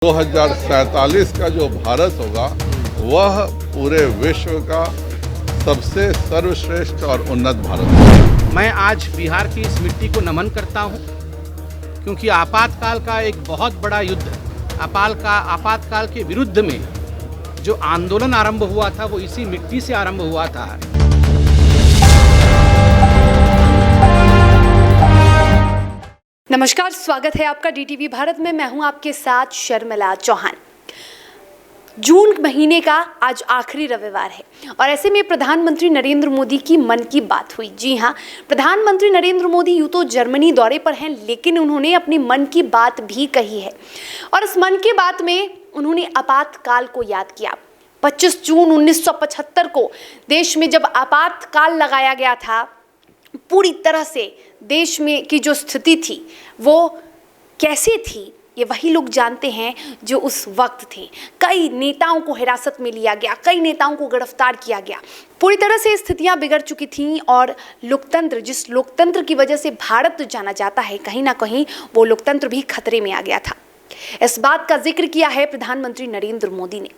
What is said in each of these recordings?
2047 का जो भारत होगा वह पूरे विश्व का सबसे सर्वश्रेष्ठ और उन्नत भारत होगा। मैं आज बिहार की इस मिट्टी को नमन करता हूं, क्योंकि आपातकाल का एक बहुत बड़ा युद्ध आपातकाल के विरुद्ध में जो आंदोलन आरंभ हुआ था वो इसी मिट्टी से आरंभ हुआ था। नमस्कार, स्वागत है आपका डीटीवी भारत में। मैं हूं आपके साथ शर्मिला चौहान। जून महीने का आज आखिरी रविवार है और ऐसे में प्रधानमंत्री नरेंद्र मोदी की मन की बात हुई। जी हां, प्रधानमंत्री नरेंद्र मोदी यूं तो जर्मनी दौरे पर हैं, लेकिन उन्होंने अपनी मन की बात भी कही है और इस मन की बात में उन्होंने आपातकाल को याद किया। 25 जून 1975 को देश में जब आपातकाल लगाया गया था, पूरी तरह से देश में की जो स्थिति थी वो कैसे थी ये वही लोग जानते हैं जो उस वक्त थे। कई नेताओं को हिरासत में लिया गया, कई नेताओं को गिरफ्तार किया गया। पूरी तरह से स्थितियां बिगड़ चुकी थीं और लोकतंत्र, जिस लोकतंत्र की वजह से भारत जाना जाता है, कहीं ना कहीं वो लोकतंत्र भी खतरे में आ गया था। इस बात का जिक्र किया है प्रधानमंत्री नरेंद्र मोदी ने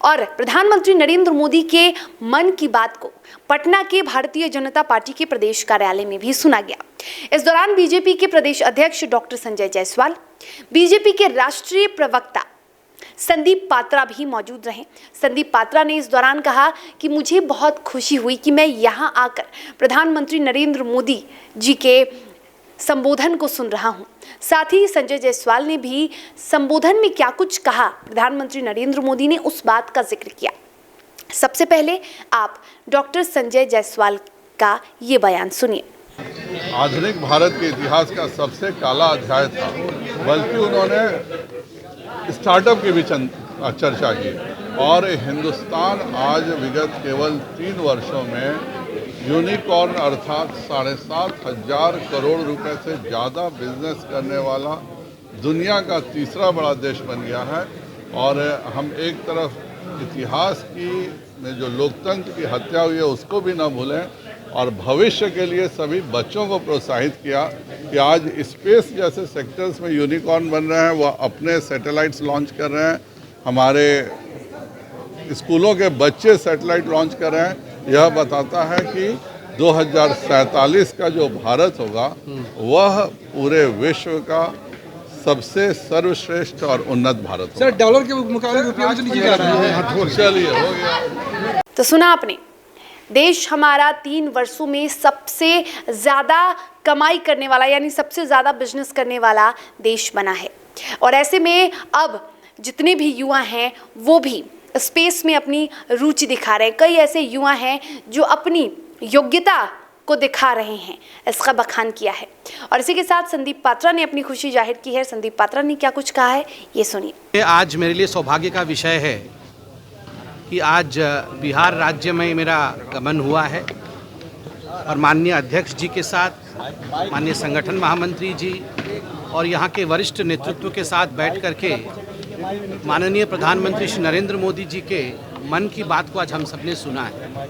और प्रधानमंत्री नरेंद्र मोदी के मन की बात को पटना के भारतीय जनता पार्टी के प्रदेश कार्यालय में भी सुना गया। इस दौरान बीजेपी के प्रदेश अध्यक्ष डॉक्टर संजय जायसवाल, बीजेपी के राष्ट्रीय प्रवक्ता संदीप पात्रा भी मौजूद रहे। संदीप पात्रा ने इस दौरान कहा कि मुझे बहुत खुशी हुई कि मैं यहाँ आकर प्रधानमंत्री नरेंद्र मोदी जी के संबोधन को सुन रहा हूं। साथ ही संजय जायसवाल ने भी संबोधन में क्या कुछ कहा, प्रधानमंत्री नरेंद्र मोदी ने उस बात का जिक्र किया। सबसे पहले आप डॉक्टर संजय जायसवाल का ये बयान सुनिए। आधुनिक भारत के इतिहास का सबसे काला अध्याय था, बल्कि उन्होंने स्टार्टअप की भी चर्चा की और हिंदुस्तान आज विगत केवल 3 वर्षों में यूनिकॉर्न अर्थात 7,500 करोड़ रुपए से ज़्यादा बिजनेस करने वाला दुनिया का तीसरा बड़ा देश बन गया है। और हम एक तरफ इतिहास की में जो लोकतंत्र की हत्या हुई है उसको भी न भूलें और भविष्य के लिए सभी बच्चों को प्रोत्साहित किया कि आज स्पेस जैसे सेक्टर्स में यूनिकॉर्न बन रहे हैं, वह अपने सैटेलाइट्स लॉन्च कर रहे हैं, हमारे स्कूलों के बच्चे सैटेलाइट लॉन्च कर रहे हैं। यह बताता है कि 2047 का जो भारत होगा वह पूरे विश्व का सबसे सर्वश्रेष्ठ और उन्नत भारत होगा। सर, डॉलर के मुकाबले रुपये में नीचे जा रहा है। चलिए, हो गया। तो सुना आपने, देश हमारा 3 वर्षों में सबसे ज़्यादा कमाई करने वाला यानी सबसे ज़्यादा बिजनेस करने वाला देश बना है और ऐसे में अब जितने भी युवा हैं वो भी स्पेस में अपनी रुचि दिखा रहे हैं। कई ऐसे युवा हैं जो अपनी योग्यता को दिखा रहे हैं, इसका बखान किया है और इसी के साथ संदीप पात्रा ने अपनी खुशी जाहिर की है। संदीप पात्रा ने क्या कुछ कहा है ये सुनिए। आज मेरे लिए सौभाग्य का विषय है कि आज बिहार राज्य में मेरा गमन हुआ है और माननीय अध्यक्ष जी के साथ, माननीय संगठन महामंत्री जी और यहाँ के वरिष्ठ नेतृत्व के साथ बैठ करके माननीय प्रधानमंत्री श्री नरेंद्र मोदी जी के मन की बात को आज हम सबने सुना है।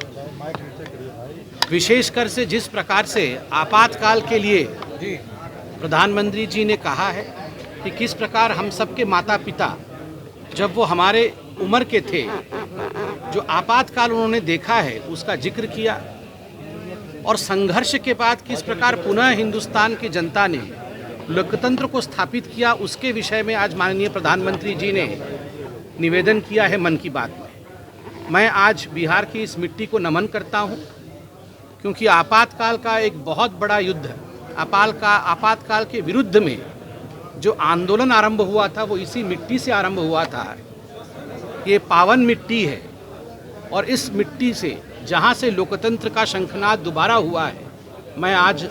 विशेषकर से जिस प्रकार से आपातकाल के लिए प्रधानमंत्री जी ने कहा है कि किस प्रकार हम सबके माता पिता जब वो हमारे उम्र के थे, जो आपातकाल उन्होंने देखा है उसका जिक्र किया और संघर्ष के बाद किस प्रकार पुनः हिंदुस्तान की जनता ने लोकतंत्र को स्थापित किया, उसके विषय में आज माननीय प्रधानमंत्री जी ने निवेदन किया है मन की बात में। मैं आज बिहार की इस मिट्टी को नमन करता हूं, क्योंकि आपातकाल का एक बहुत बड़ा युद्ध आपातकाल के विरुद्ध में जो आंदोलन आरंभ हुआ था वो इसी मिट्टी से आरंभ हुआ था। ये पावन मिट्टी है और इस मिट्टी से जहाँ से लोकतंत्र का शंखनाद दोबारा हुआ है, मैं आज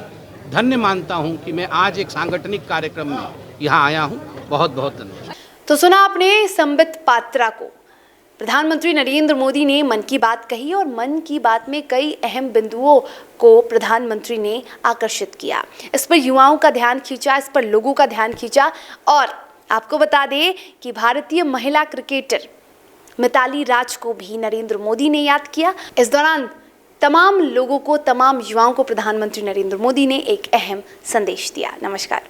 धन्य मानता हूं कि मैं आज एक सांगठनिक कार्यक्रम में यहाँ आया हूं। बहुत बहुत धन्यवाद। तो सुना आपने संबित पात्रा को। प्रधानमंत्री नरेंद्र मोदी ने मन की बात कही और मन की बात में कई अहम बिंदुओं को प्रधानमंत्री ने आकर्षित किया। इस पर युवाओं का ध्यान खींचा, इस पर लोगों का ध्यान खींचा और आपको बता दें कि भारतीय महिला क्रिकेटर मिताली राज को भी नरेंद्र मोदी ने याद किया। इस दौरान तमाम लोगों को, तमाम युवाओं को प्रधानमंत्री नरेंद्र मोदी ने एक अहम संदेश दिया। नमस्कार।